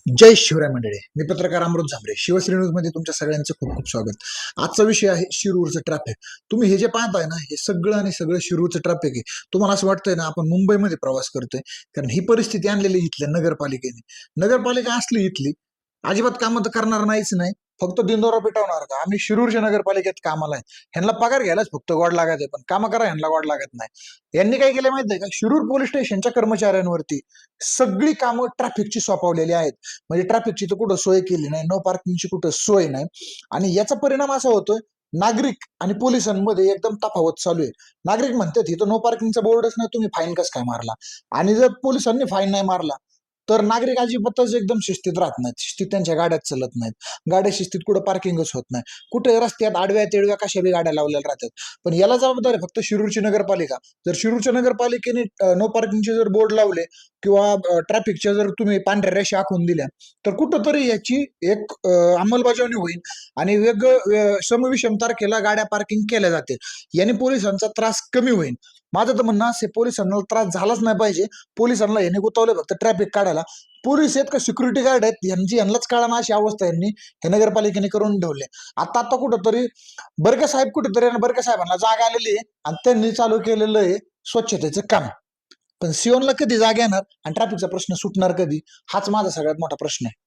जय शिवराय मंडळी. मी पत्रकार अमृत झांबरे. शिवश्री न्यूज मध्ये तुमच्या सगळ्यांचं खूप खूप स्वागत. आजचा विषय आहे शिरूरचं ट्रॅफिक. तुम्ही हे जे पाहताय ना, हे सगळं आणि सगळं शिरूरचं ट्रॅफिक आहे. तुम्हाला असं वाटतंय ना, आपण मुंबईमध्ये प्रवास करतोय, कारण ही परिस्थिती आणलेली इथल्या नगरपालिकेने. नगरपालिका असली इथली, अजिबात कामं तर करणार नाहीच नाही, फक्त दिनदोरा पिटवणार का? आम्ही शिरूरच्या नगरपालिकेत कामाला आहे. ह्यांना पगार घ्यायलाच फक्त गोड लागत आहे, पण कामं करा ह्यांना गोड लागत नाही. यांनी काय केलं माहिती आहे का? शिरूर पोलीस स्टेशनच्या कर्मचाऱ्यांवरती सगळी कामं ट्रॅफिकची सोपवलेली आहेत. म्हणजे ट्रॅफिकची तर कुठं सोय केली नाही, नो पार्किंगची कुठं सोय नाही. आणि याचा परिणाम असा होतोय, नागरिक आणि पोलिसांमध्ये एकदम तफावत चालू आहे. नागरिक म्हणतात इथं नो पार्किंगचा बोर्डच नाही, तुम्ही फाईन कसं काय मारला? आणि जर पोलिसांनी फाईन नाही मारला तर नागरिक अजिबातच एकदम शिस्तीत राहत नाहीत, शिस्तीत त्यांच्या गाड्यात चालत नाहीत, गाड्या शिस्तीत कुठं पार्किंगच होत नाही, कुठे रस्त्यात आडव्या तेडव्या कशा बी गाड्या लावलेल्या राहतात. पण याला जबाबदार आहे फक्त शिरूरची नगरपालिका. जर शिरूरच्या नगरपालिकेने नो पार्किंगचे जर बोर्ड लावले किंवा ट्रॅफिकच्या जर तुम्ही पांढऱ्या रेषा आखून दिल्या, तर कुठंतरी याची एक अंमलबजावणी होईल आणि समविषम तारखेला गाड्या पार्किंग केल्या जातील. याने पोलिसांचा त्रास कमी होईल. माझं तर म्हणणं असं पोलिसांना त्रास झालाच नाही पाहिजे. पोलिसांना याने गुतवलं फक्त ट्रॅफिक काढायला. पोलीस आहेत का सिक्युरिटी गार्ड आहेत, यांनाच कळाना अशी अवस्था यांनी हे नगरपालिकेने करून ठेवले. आता आता कुठंतरी बर्गे साहेब कुठेतरी बर्गे साहेबांना जाग आलेली आहे आणि त्यांनी चालू केलेलं आहे स्वच्छतेचं काम. पण सिओनला कधी जाग येणार आणि ट्रॅफिकचा प्रश्न सुटणार कधी? हाच माझा सगळ्यात मोठा प्रश्न आहे.